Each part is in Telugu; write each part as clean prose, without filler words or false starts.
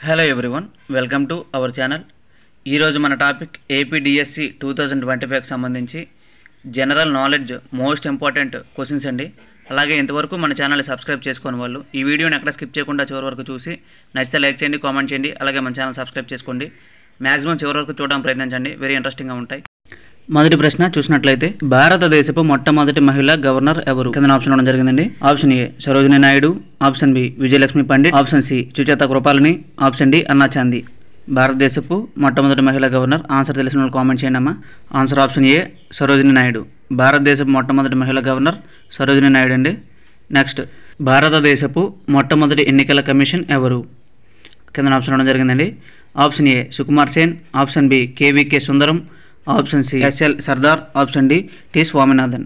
Hello everyone, welcome to our channel. ఈరోజు మన టాపిక్ ఏపీడిఎస్సి 2025కి సంబంధించి general knowledge most important questions అండి. అలాగే ఇంతవరకు మన ఛానల్ని సబ్స్క్రైబ్ చేసుకునే వాళ్ళు ఈ వీడియోని ఎక్కడ స్కిప్ చేయకుండా చివరి వరకు చూసి నచ్చితే లైక్ చేయండి, కామెంట్ చేయండి. అలాగే మన ఛానల్ సబ్స్క్రైబ్ చేసుకోండి. మ్యాక్సిమం చివరి వరకు చూడడానికి ప్రయత్నించండి, వెరీ ఇంట్రెస్టింగ్గా ఉంటాయి. మొదటి ప్రశ్న చూసినట్లయితే, భారతదేశపు మొట్టమొదటి మహిళా గవర్నర్ ఎవరు? కింద ఆప్షన్ ఇవ్వడం జరిగిందండి. Option A Sarojini Naidu, option B Vijayalakshmi Pandit, option C Sucheta Kripalani, option D Anna Chandy. భారతదేశపు మొట్టమొదటి మహిళా గవర్నర్. ఆన్సర్ తెలిసిన వాళ్ళు కామెంట్ చేయండి అమ్మా. Answer option A Sarojini Naidu. భారతదేశపు మొట్టమొదటి మహిళా గవర్నర్ సరోజినీ నాయుడు అండి. నెక్స్ట్, భారతదేశపు మొట్టమొదటి ఎన్నికల కమిషన్ ఎవరు? కింద ఆప్షన్ ఇవ్వడం జరిగిందండి. Option A Sukumar Sen, option B KVK Sundaram, option C SL Sardar, option D T Swaminathan.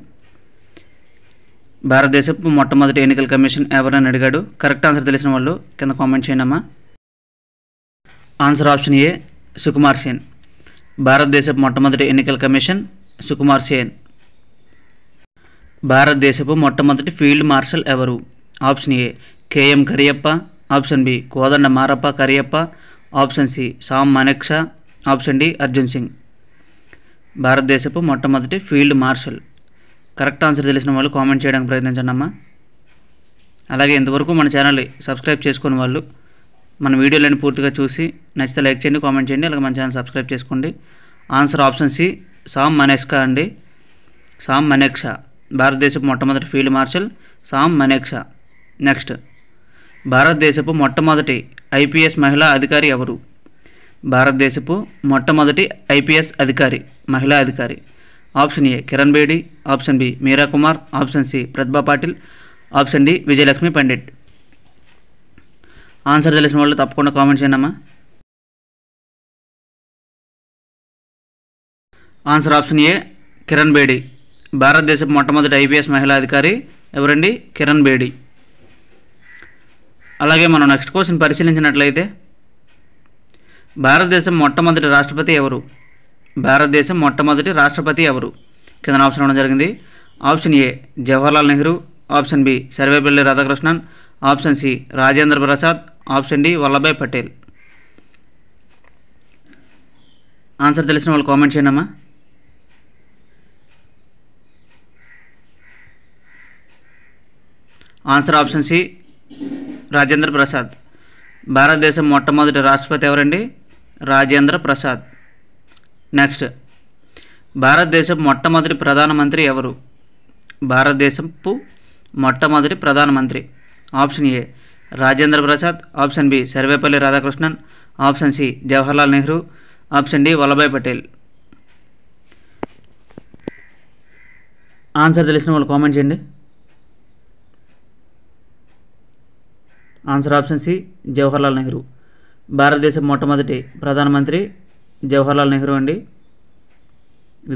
భారతదేశపు మొట్టమొదటి ఎన్నికల కమిషన్ ఎవరని అడిగాడు. కరెక్ట్ ఆన్సర్ తెలిసిన వాళ్ళు కింద కామెంట్ చేయండి అమ్మా. Answer option A Sukumar Sen. భారతదేశపు మొట్టమొదటి ఎన్నికల కమిషన్ సుకుమార్ సేన్. భారతదేశపు మొట్టమొదటి ఫీల్డ్ మార్షల్ ఎవరు? Option A KM Cariappa, option B Kodanda Marappa Cariappa, option C Sam Manekshaw, option D Arjun Singh. భారతదేశపు మొట్టమొదటి ఫీల్డ్ మార్షల్. కరెక్ట్ ఆన్సర్ తెలిసిన వాళ్ళు కామెంట్ చేయడానికి ప్రయత్నించండి అమ్మా. అలాగే ఇంతవరకు మన ఛానల్ని సబ్స్క్రైబ్ చేసుకునే వాళ్ళు మన వీడియోలను పూర్తిగా చూసి నచ్చితే లైక్ చేయండి, కామెంట్ చేయండి. అలాగే మన ఛానల్ సబ్స్క్రైబ్ చేసుకోండి. Answer option C Sam Manekshaw అండి. సామ్ మానేక్షా భారతదేశపు మొట్టమొదటి field marshal Sam Manekshaw. Next, భారతదేశపు మొట్టమొదటి ఐపీఎస్ మహిళా అధికారి ఎవరు? భారతదేశపు మొట్టమొదటి ఐపీఎస్ అధికారి మహిళా అధికారి. Option A Kiran Bedi, option B Meera Kumar, option C Pratibha Patil, option D Vijayalakshmi Pandit. Answer తెలిసిన వాళ్ళు తప్పకుండా కామెంట్ చేయండి అమ్మా. Answer option A Kiran Bedi. భారతదేశపు మొట్టమొదటి ఐపీఎస్ మహిళా అధికారి ఎవరండి? కిరణ్ బేడి. అలాగే మనం నెక్స్ట్ క్వశ్చన్ పరిశీలించినట్లయితే, భారతదేశం మొట్టమొదటి రాష్ట్రపతి ఎవరు? భారతదేశం మొట్టమొదటి రాష్ట్రపతి ఎవరు? కింద ఆప్షన్ ఇవ్వడం జరిగింది. Option A Jawaharlal Nehru, option B Sarvepalli Radhakrishnan, option C Rajendra Prasad, option D Vallabhbhai Patel. Answer తెలిసిన వాళ్ళు కామెంట్ చేయండి అమ్మా. Answer option C Rajendra Prasad. భారతదేశం మొట్టమొదటి రాష్ట్రపతి ఎవరండి? రాజేంద్ర ప్రసాద్. నెక్స్ట్, భారతదేశం మొట్టమొదటి ప్రధానమంత్రి ఎవరు? భారతదేశపు మొట్టమొదటి ప్రధానమంత్రి. Option A Rajendra Prasad, option B Sarvepalli Radhakrishnan, option C Jawaharlal Nehru, option D Vallabhbhai Patel. Answer తెలిసిన వాళ్ళు కామెంట్ చేయండి. Answer option C Jawaharlal Nehru. భారతదేశం మొట్టమొదటి ప్రధానమంత్రి జవహర్లాల్ నెహ్రూ అండి.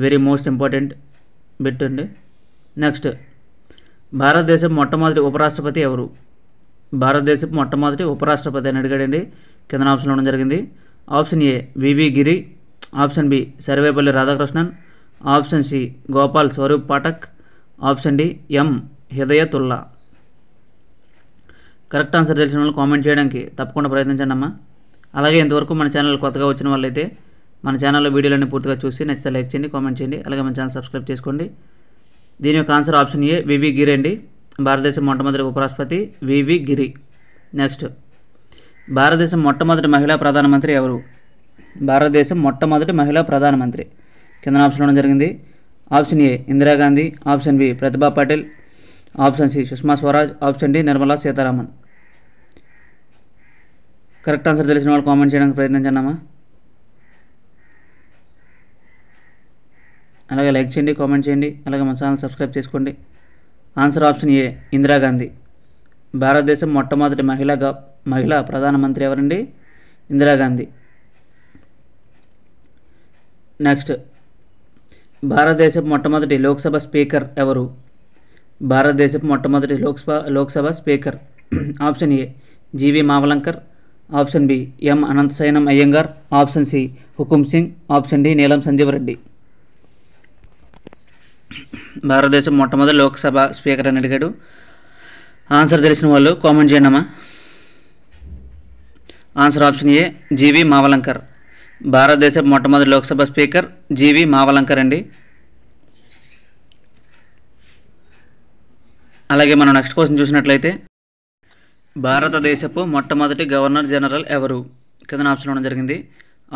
వెరీ మోస్ట్ ఇంపార్టెంట్ బిట్ అండి. నెక్స్ట్, భారతదేశం మొట్టమొదటి ఉపరాష్ట్రపతి ఎవరు? భారతదేశం మొట్టమొదటి ఉపరాష్ట్రపతి అని అడిగాడండి. కింద ఆప్షన్ ఇవ్వడం జరిగింది. Option A VV Giri, option B Sarvepalli Radhakrishnan, option C Gopal Swarup Pathak, option D M Hidayatullah. Correct answer తెలిసిన వాళ్ళు కామెంట్ చేయడానికి తప్పకుండా ప్రయత్నించండి అమ్మా. అలాగే ఇంతవరకు మన ఛానల్ కొత్తగా వచ్చిన వాళ్ళైతే మన ఛానల్లో వీడియోలన్నీ పూర్తిగా చూసి నచ్చితే లైక్ చేయండి, కామెంట్ చేయండి. అలాగే మన ఛానల్ సబ్స్క్రైబ్ చేసుకోండి. దీని యొక్క ఆన్సర్ ఆప్షన్ ఏ వివి గిరి అండి. భారతదేశం మొట్టమొదటి ఉపరాష్ట్రపతి వివి గిరి. నెక్స్ట్, భారతదేశం మొట్టమొదటి మహిళా ప్రధానమంత్రి ఎవరు? భారతదేశం మొట్టమొదటి మహిళా ప్రధానమంత్రి. కింద ఆప్షన్ ఇవ్వడం జరిగింది. ఆప్షన్ ఏ ఇందిరాగాంధీ, ఆప్షన్ బి ప్రతిభా Patil, option C Sushma Swaraj, option D Nirmala Sitharaman. Correct answer తెలిసిన వాళ్ళు కామెంట్ చేయడానికి ప్రయత్నించండి అమ్మా. అలాగే లైక్ చేయండి, కామెంట్ చేయండి. అలాగే మన ఛానల్ సబ్స్క్రైబ్ చేసుకోండి. ఆన్సర్ ఆప్షన్ ఏ ఇందిరాగాంధీ. భారతదేశం మొట్టమొదటి మహిళా ప్రధానమంత్రి ఎవరండి? ఇందిరాగాంధీ. నెక్స్ట్, భారతదేశం మొట్టమొదటి లోక్సభ స్పీకర్ ఎవరు? భారతదేశపు మొట్టమొదటి Lok Sabha speaker. Option A G V Mavalankar, option B M Ananthasayanam Iyengar, option C Hukum Singh, option D నీలం సంజీవరెడ్డి. భారతదేశం మొట్టమొదటి లోక్సభ స్పీకర్ అని అడిగాడు. ఆన్సర్ తెలిసిన వాళ్ళు కామెంట్ చేయండి అమ్మా. ఆన్సర్ ఆప్షన్ ఏ జీవి మావలంకర్. భారతదేశ మొట్టమొదటి లోక్సభ స్పీకర్ జీవి మావలంకర్ అండి. అలాగే మనం నెక్స్ట్ క్వశ్చన్ చూసినట్లయితే భారతదేశపు మొట్టమొదటి గవర్నర్ జనరల్ ఎవరు? కింద ఆప్షన్ ఇవ్వడం జరిగింది.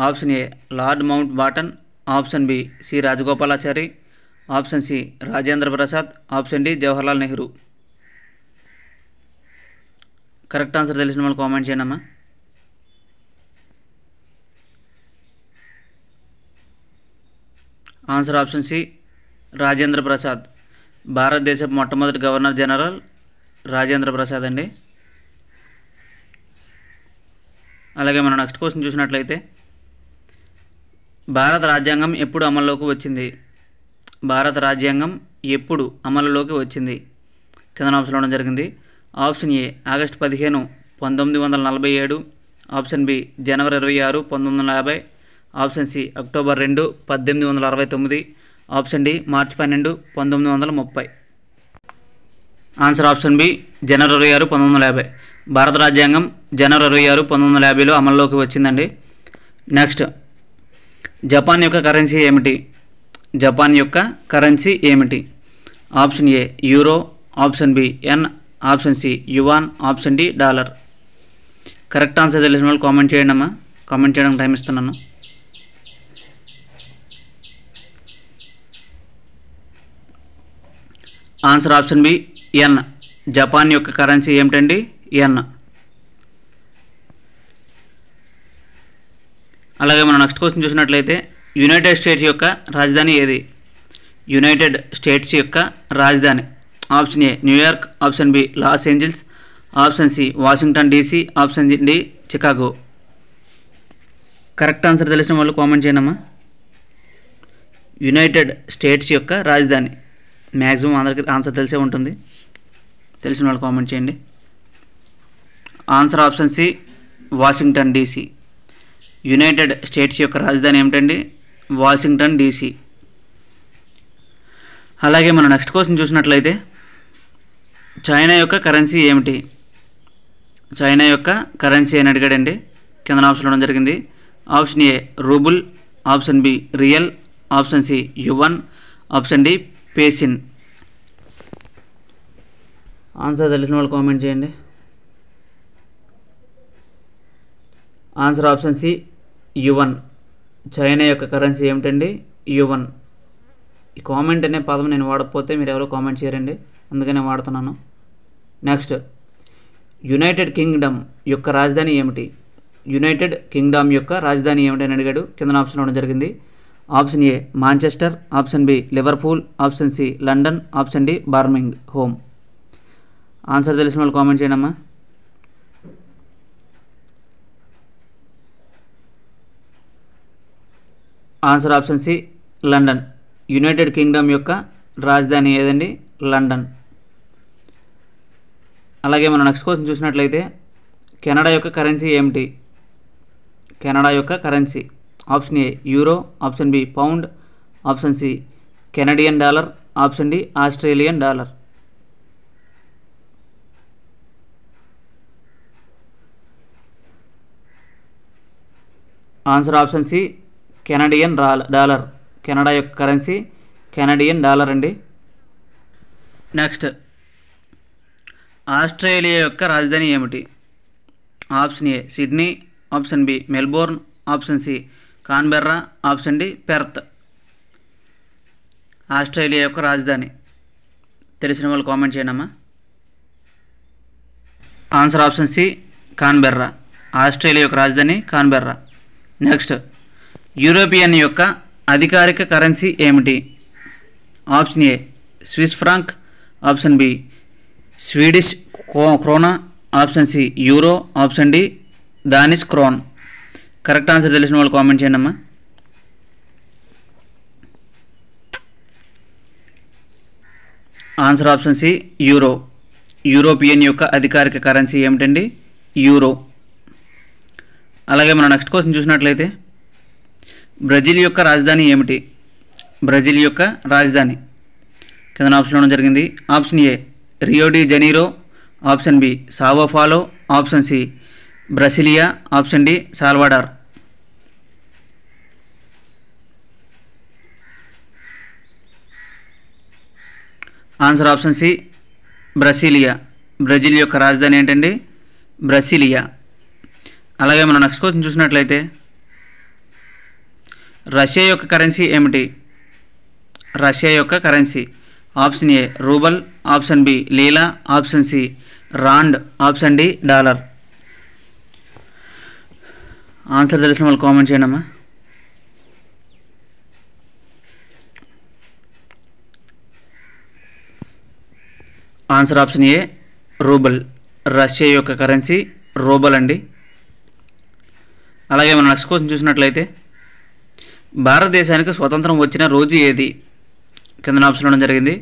Option A Lord Mountbatten, option B C Rajagopalachari, option C Rajendra Prasad, option D Jawaharlal Nehru. Correct answer తెలిసిన వాళ్ళు కామెంట్ చేయండి అమ్మా. Answer option C Rajendra Prasad. భారతదేశపు మొట్టమొదటి గవర్నర్ జనరల్ రాజేంద్ర ప్రసాద్ అండి. అలాగే మనం నెక్స్ట్ క్వశ్చన్ చూసినట్లయితే భారత రాజ్యాంగం ఎప్పుడు అమల్లోకి వచ్చింది? భారత రాజ్యాంగం ఎప్పుడు అమలులోకి వచ్చింది? కింద ఆప్షన్ ఇవ్వడం జరిగింది. Option A August 15, 1947, option B జనవరి 26, 1950, option C October 2, 1869, option D మార్చి 12, 1930. ఆన్సర్ ఆప్షన్ బి జనవరి 26, 1950. భారత రాజ్యాంగం జనవరి 26, 1950లో అమల్లోకి వచ్చిందండి. నెక్స్ట్, జపాన్ యొక్క కరెన్సీ ఏమిటి? జపాన్ యొక్క కరెన్సీ ఏమిటి? Option A euro, option B yen, option C yuan, option D dollar. Correct answer తెలిసిన వాళ్ళు కామెంట్ చేయండి అమ్మా. కామెంట్ చేయడానికి టైం ఇస్తున్నాను. Answer option B yen. Japan యొక్క కరెన్సీ ఏమిటండి? ఎన్. అలాగే మనం నెక్స్ట్ క్వశ్చన్ చూసినట్లయితే యునైటెడ్ స్టేట్స్ యొక్క రాజధాని ఏది? యునైటెడ్ స్టేట్స్ యొక్క రాజధాని. Option A New York, option B Los Angeles, option C Washington DC, option D Chicago. Correct answer తెలిసిన వాళ్ళు కామెంట్ చేయండి అమ్మా. యునైటెడ్ స్టేట్స్ యొక్క రాజధాని. మ్యాక్సిమం అందరికీ ఆన్సర్ తెలిసే ఉంటుంది. తెలిసిన వాళ్ళు కామెంట్ చేయండి. Answer option C Washington DC. United States యొక్క రాజధాని ఏమిటండి? Washington DC. అలాగే మనం నెక్స్ట్ క్వశ్చన్ చూసినట్లయితే చైనా యొక్క కరెన్సీ ఏమిటి? చైనా యొక్క కరెన్సీ అని అడిగాడండి. కింద ఆప్షన్ ఇవ్వడం జరిగింది. Option A ruble, option B real, option C yuan, option D పేసిన్. ఆన్సర్ తెలిసిన వాళ్ళు కామెంట్ చేయండి. Answer option C yuan. China యొక్క కరెన్సీ ఏమిటండి? యువన్. ఈ కామెంట్ అనే పదం నేను వాడకపోతే మీరు ఎవరో కామెంట్ చేయరండి, అందుకనే వాడుతున్నాను. నెక్స్ట్, యునైటెడ్ కింగ్డమ్ యొక్క రాజధాని ఏమిటి? యునైటెడ్ కింగ్డమ్ యొక్క రాజధాని ఏమిటి అని అడిగాడు. కింద ఆప్షన్ ఇవ్వడం జరిగింది. Option A Manchester, option B Liverpool, option C London, option D Birmingham. Answer తెలిసిన వాళ్ళు కామెంట్ చేయండి అమ్మా. Answer option C London. United Kingdom యొక్క రాజధాని ఏదండి? లండన్. అలాగే మనం నెక్స్ట్ క్వశ్చన్ చూసినట్లయితే కెనడా యొక్క కరెన్సీ ఏమిటి? కెనడా యొక్క currency. Option A euro, option B pound, option C Canadian dollar, option D Australian dollar. Answer option C Canadian dollar. Canada యొక్క కరెన్సీ కెనడియన్ డాలర్ అండి. నెక్స్ట్, ఆస్ట్రేలియా యొక్క రాజధాని ఏమిటి? Option A Sydney, option B Melbourne, option C Canberra, option D Perth. Australia యొక్క రాజధాని తెలిసిన వాళ్ళు కామెంట్ చేయండి అమ్మా. Answer option C Canberra. Australia యొక్క రాజధాని కాన్బెర్రా. నెక్స్ట్, యూరోపియన్ యొక్క అధికారిక కరెన్సీ ఏమిటి? Option A Swiss franc, option B Swedish krona, option C euro, option D Danish krone. Correct answer తెలిసిన వాళ్ళు కామెంట్ చేయండి అమ్మా. Answer option C euro. European యొక్క అధికారిక కరెన్సీ ఏమిటండి? యూరో. అలాగే మనం నెక్స్ట్ క్వశ్చన్ చూసినట్లయితే బ్రెజిల్ యొక్క రాజధాని ఏమిటి? బ్రెజిల్ యొక్క రాజధాని. కింద ఆప్షన్ ఇవ్వడం జరిగింది. Option A Rio de Janeiro, option B Sao Paulo, option C Brasilia, option D Salvador. Answer option C Brasilia. Brazil యొక్క రాజధాని ఏంటండి? బ్రసిలియా. అలాగే మనం నెక్స్ట్ క్వశ్చన్ చూసినట్లయితే రష్యా యొక్క కరెన్సీ ఏమిటి? రష్యా యొక్క currency option A ruble, option B lira, option C rand, option D dollar. Answer తెలిసిన వాళ్ళు కామెంట్ చేయండి అమ్మా. Answer option A ruble. Russia యొక్క కరెన్సీ రూబల్ అండి. అలాగే మనం నెక్స్ట్ క్వశ్చన్ చూసినట్లయితే భారతదేశానికి స్వతంత్రం వచ్చిన రోజు ఏది? కింద ఆప్షన్ ఇవ్వడం జరిగింది.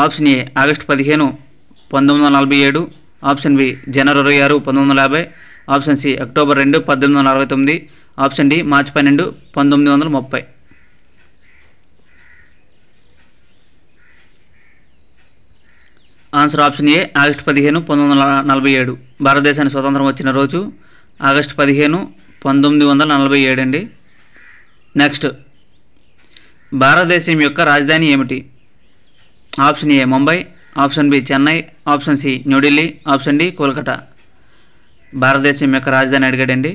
Option A August 15, 1947, option B జనవరి 6, 1950, option C October 2, 1869, option D మార్చి 12, 1930. Answer option A August 15, 1947. భారతదేశానికి స్వతంత్రం వచ్చిన రోజు ఆగస్టు 15, 1947 అండి. నెక్స్ట్ భారతదేశం యొక్క రాజధాని ఏమిటి? Option A Mumbai, option B Chennai, option C New Delhi, option D Kolkata. భారతదేశం యొక్క రాజధాని అడిగాడండి.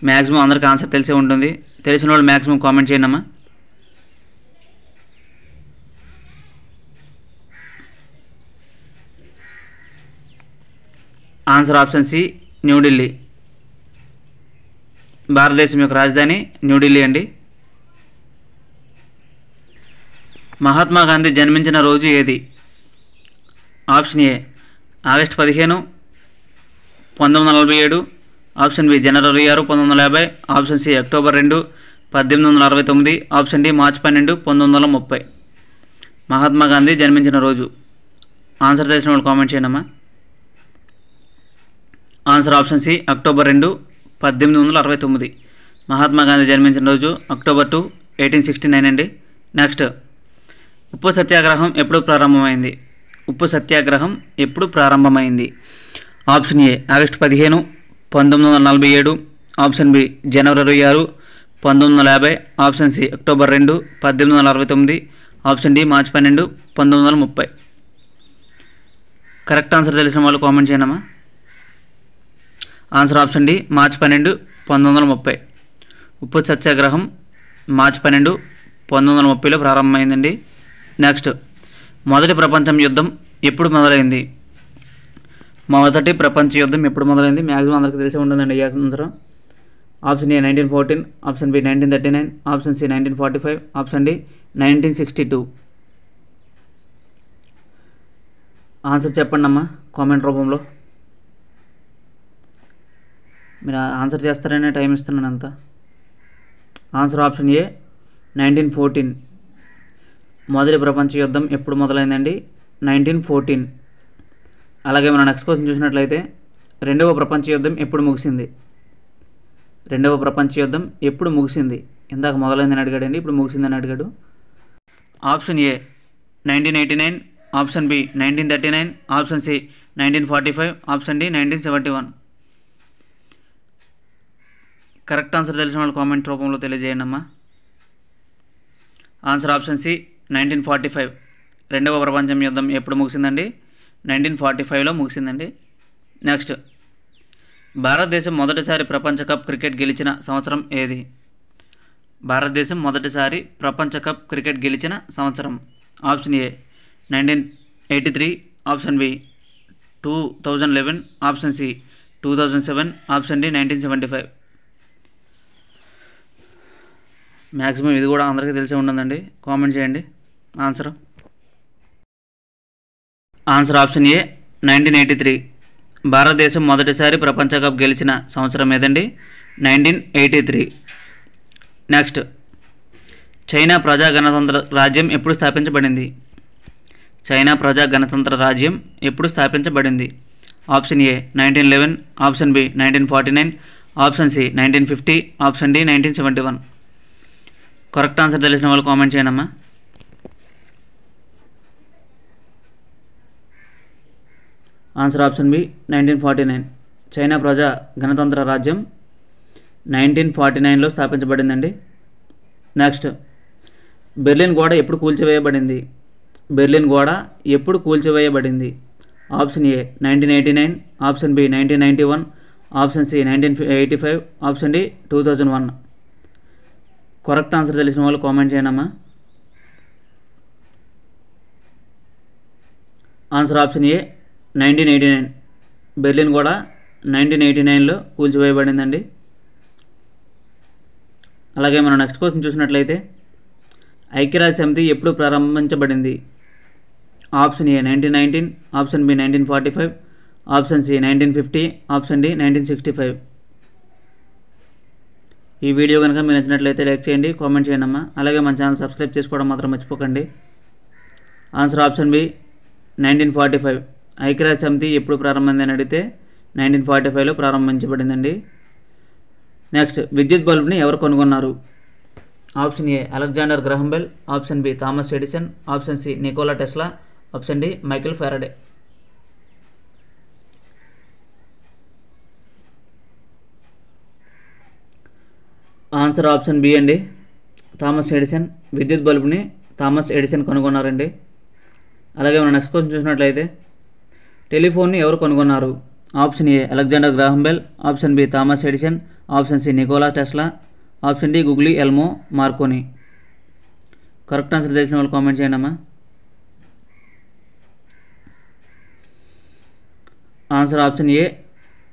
మ్యాక్సిమం అందరికీ ఆన్సర్ తెలిసే ఉంటుంది. తెలిసిన వాళ్ళు మ్యాక్సిమం కామెంట్ చేయండి అమ్మా. Answer option C New Delhi. భారతదేశం యొక్క రాజధాని న్యూఢిల్లీ అండి. మహాత్మా గాంధీ జన్మించిన రోజు ఏది? Option A August 15, 1947, option B జనవరి 6, 1950, option C October 2, 1869, option D మార్చి 12, 1930. మహాత్మా గాంధీ జన్మించిన రోజు. ఆన్సర్ తెలిసిన వాళ్ళు కామెంట్ చేయండి అమ్మా. Answer option C October 2, 1869. Mahatma Gandhi జన్మించిన రోజు అక్టోబర్ 2, 1869 అండి. నెక్స్ట్ ఉప్పు సత్యాగ్రహం ఎప్పుడు ప్రారంభమైంది? ఉప్పు సత్యాగ్రహం ఎప్పుడు ప్రారంభమైంది? Option A August 15, 1947, option B జనవరి 6, 1950, option C October 2, 1869, option D మార్చి 12, 1930. కరెక్ట్ ఆన్సర్ తెలిసిన వాళ్ళు కామెంట్ చేయండి అమ్మా. ఆన్సర్ ఆప్షన్ డి మార్చి 12, 1930. ఉప్పు సత్యాగ్రహం మార్చి 12, 1930లో ప్రారంభమైందండి. నెక్స్ట్ మొదటి ప్రపంచ యుద్ధం ఎప్పుడు మొదలైంది? మొదటి ప్రపంచ యుద్ధం ఎప్పుడు మొదలైంది? మ్యాక్సిమం అందరికీ తెలిసి ఉంటుందండి ఈ answer. Option A 1914, option B 1939, option C 1945, option D 1962. Answer చెప్పండి అమ్మా కామెంట్ రూపంలో. మీరు ఆన్సర్ చేస్తారనే టైం ఇస్తున్నాను అంతా. Answer option A 1914. మొదటి ప్రపంచ యుద్ధం ఎప్పుడు మొదలైందండి? 1914. అలాగే మనం నెక్స్ట్ క్వశ్చన్ చూసినట్లయితే రెండవ ప్రపంచ యుద్ధం ఎప్పుడు ముగిసింది? రెండవ ప్రపంచ యుద్ధం ఎప్పుడు ముగిసింది? ఇందాక మొదలైందని అడిగాడండి, ఇప్పుడు ముగిసిందని అడిగాడు. Option A 1989, option B 1939, option C 1945, option D 1971. Correct answer తెలిసిన వాళ్ళు కామెంట్ రూపంలో తెలియజేయండి అమ్మా. Answer option C 1945. రెండవ ప్రపంచ యుద్ధం ఎప్పుడు ముగిసిందండి? 1945లో ముగిసిందండి. నెక్స్ట్ భారతదేశం మొదటిసారి ప్రపంచ కప్ క్రికెట్ గెలిచిన సంవత్సరం ఏది? భారతదేశం మొదటిసారి ప్రపంచ కప్ క్రికెట్ గెలిచిన సంవత్సరం. Option A 1983, option B 2011, option C 2007, option D 1975. Maximum ఇది కూడా అందరికీ తెలిసే ఉంటుందండి. కామెంట్ చేయండి ఆన్సర్. Answer option A 1983. భారతదేశం మొదటిసారి ప్రపంచ కప్ గెలిచిన సంవత్సరం ఏదండి? 1983. నెక్స్ట్ చైనా ప్రజా గణతంత్ర రాజ్యం ఎప్పుడు స్థాపించబడింది? చైనా ప్రజా గణతంత్ర రాజ్యం ఎప్పుడు స్థాపించబడింది? Option A 1911, option B 1949, option C 1950, option D 1971. Correct answer తెలిసిన వాళ్ళు కామెంట్ చేయండి అమ్మా. Answer option B 1949. చైనా ప్రజా గణతంత్ర రాజ్యం 1949లో స్థాపించబడిందండి. నెక్స్ట్, బెర్లిన్ గోడ ఎప్పుడు కూల్చివేయబడింది? బెర్లిన్ గోడ ఎప్పుడు కూల్చివేయబడింది? Option A 1989, option B 1991, option C 1985, option D 2001. Correct answer తెలిసిన వాళ్ళు కామెంట్ చేయండి అమ్మా. Answer option A 1989. బెర్లిన్ గోడ 1989లో కూల్చివేయబడిందండి. అలాగే మనం నెక్స్ట్ క్వశ్చన్ చూసినట్లయితే ఐక్యరాజ్య సమితి ఎప్పుడు ప్రారంభించబడింది? Option A 1919, option B 1945, option C 1950, option D 1965. ఈ వీడియో కనుక మీకు నచ్చినట్లయితే లైక్ చేయండి, కామెంట్ చేయండి అమ్మా. అలాగే మన ఛానల్ సబ్స్క్రైబ్ చేసుకోవడం మాత్రం మర్చిపోకండి. Answer option B 1945. ఐక్యరాజ్య సమితి ఎప్పుడు ప్రారంభమైంది అని అడిగితే 1945లో ప్రారంభించబడిందండి. నెక్స్ట్, విద్యుత్ బల్బుని ఎవరు కనుగొన్నారు? Option A Alexander Graham Bell, option B Thomas Edison, option C Nikola Tesla, option D Michael Faraday. Answer option B అండి, థామస్ ఎడిసన్. విద్యుత్ బల్బుని థామస్ ఎడిసన్ కనుగొన్నారండి. అలాగే మనం నెక్స్ట్ క్వశ్చన్ చూసినట్లయితే టెలిఫోన్ని ఎవరు కనుగొన్నారు? Option A Alexander Graham Bell, option B Thomas Edison, option C Nikola Tesla, option D Guglielmo Marconi. Correct answer తెలిసిన వాళ్ళు కామెంట్ చేయండి అమ్మా. Answer option A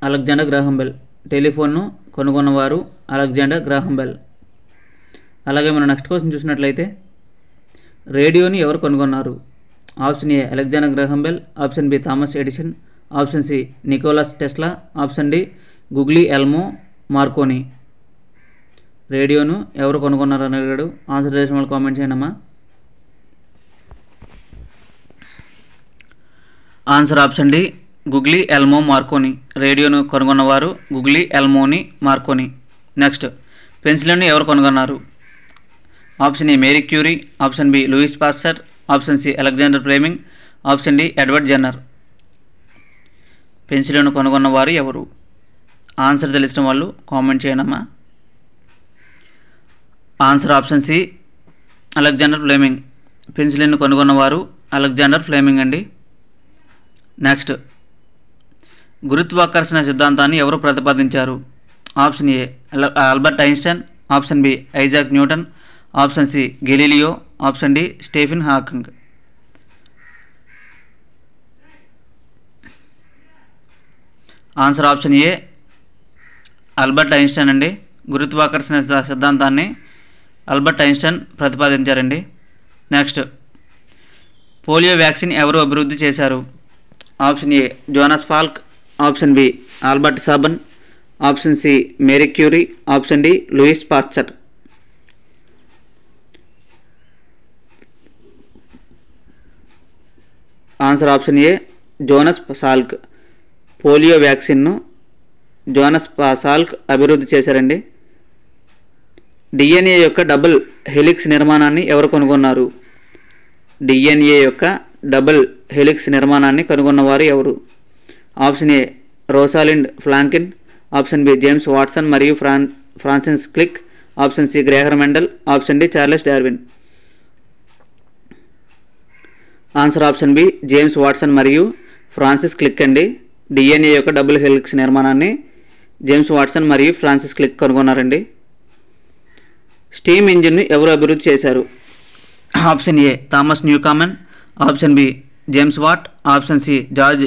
Alexander Graham Bell. టెలిఫోన్ను కనుగొన్నవారు అలెగ్జాండర్ గ్రాహం బెల్. అలాగే మనం నెక్స్ట్ క్వశ్చన్ చూసినట్లయితే రేడియోని ఎవరు కనుగొన్నారు? Option A Alexander Graham Bell, option B Thomas Edison, option C Nicholas Tesla, option D Guglielmo Marconi. రేడియోను ఎవరు కనుగొన్నారు అని అడిగాడు. ఆన్సర్ తెలిసిన వాళ్ళు కామెంట్ చేయండి అమ్మా. Answer option D Guglielmo Marconi. రేడియోను కనుగొన్నవారు గుగ్లీ ఎల్మోని మార్కోని. నెక్స్ట్, పెన్సిలిన్ను ఎవరు కనుగొన్నారు? Option A Marie Curie, option B Louis Pasteur, option C Alexander Fleming, option D Edward Jenner. పెన్సిలిన్ను కనుగొన్నవారు ఎవరు? ఆన్సర్ తెలిసిన వాళ్ళు కామెంట్ చేయనమ్మా. Answer option C Alexander Fleming. పెన్సిలిన్ను కనుగొన్నవారు అలెగ్జాండర్ ఫ్లెమింగ్ అండి. నెక్స్ట్, గురుత్వాకర్షణ సిద్ధాంతాన్ని ఎవరు ప్రతిపాదించారు? Option A Albert Einstein, option B Isaac Newton, option C Galileo, option D Stephen Hawking. Answer option A Albert Einstein అండి. గురుత్వాకర్షణ సిద్ధాంతాన్ని ఆల్బర్ట్ ఐన్స్టైన్ ప్రతిపాదించారండి. నెక్స్ట్, పోలియో వ్యాక్సిన్ ఎవరు అభివృద్ధి చేశారు? ఆప్షన్ ఏ జోనాస్ ఫాల్క్, option B Albert Sabin, option C Marie Curie, option D Louis Pasteur. Answer option A Jonas Salk. Polio వ్యాక్సిన్ను జోనస్ సాల్క్ అభివృద్ధి చేశారండి. డిఎన్ఏ యొక్క డబుల్ హెలిక్స్ నిర్మాణాన్ని ఎవరు కనుగొన్నారు? డిఎన్ఏ యొక్క డబుల్ హెలిక్స్ నిర్మాణాన్ని కనుగొన్నవారు ఎవరు? Option A Rosalind Franklin, option B James Watson మరియు Francis Crick, option C Gregor Mendel, option D Charles Darwin. Answer option B James Watson మరియు ఫ్రాన్సిస్ క్లిక్ అండి. డిఎన్ఏ యొక్క డబుల్ హెలిక్స్ నిర్మాణాన్ని జేమ్స్ వాట్సన్ మరియు ఫ్రాన్సిస్ క్లిక్ కనుగొన్నారండి. స్టీమ్ ఇంజిన్ను ఎవరు అభివృద్ధి చేశారు? Option A Thomas Newcomen, option B James Watt, option C George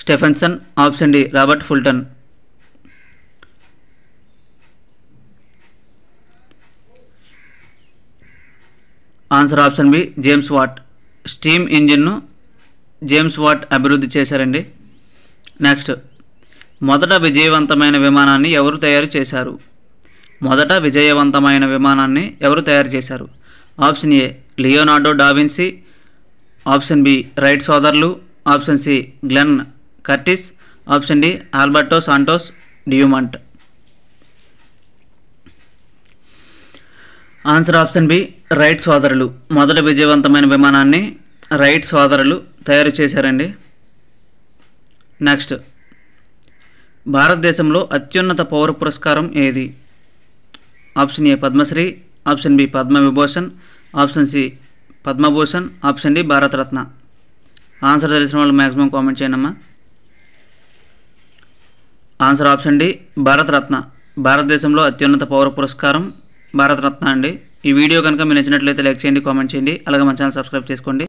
Stephenson, option D Robert Fulton. Answer option B James Watt. Steam ఇంజిన్ను James what అభివృద్ధి చేశారండి. నెక్స్ట్, మొదట విజయవంతమైన విమానాన్ని ఎవరు తయారు చేశారు? మొదట విజయవంతమైన విమానాన్ని ఎవరు తయారు చేశారు? Option A Leonardo da Vinci, option B Wright సోదరులు, option C Glenn Curtiss, option D Alberto Santos Dumont. Answer option B Wright సోదరులు. మొదట విజయవంతమైన విమానాన్ని రైట్ సోదరులు తయారు చేశారండి. నెక్స్ట్, భారతదేశంలో అత్యున్నత పౌర పురస్కారం ఏది? Option A Padma Shri, option B Padma Vibhushan, option C Padma Bhushan, option D Bharat Ratna. Answer తెలిసిన వాళ్ళు మ్యాక్సిమం కామెంట్ చేయండి అమ్మా. Answer option D Bharat Ratna. భారతదేశంలో అత్యున్నత పౌర పురస్కారం భారతరత్న అండి. ఈ వీడియో కనుక మీరు నచ్చినట్లయితే లైక్ చేయండి, కామెంట్ చేయండి, అలాగే మన ఛానల్ సబ్స్క్రైబ్ చేసుకోండి.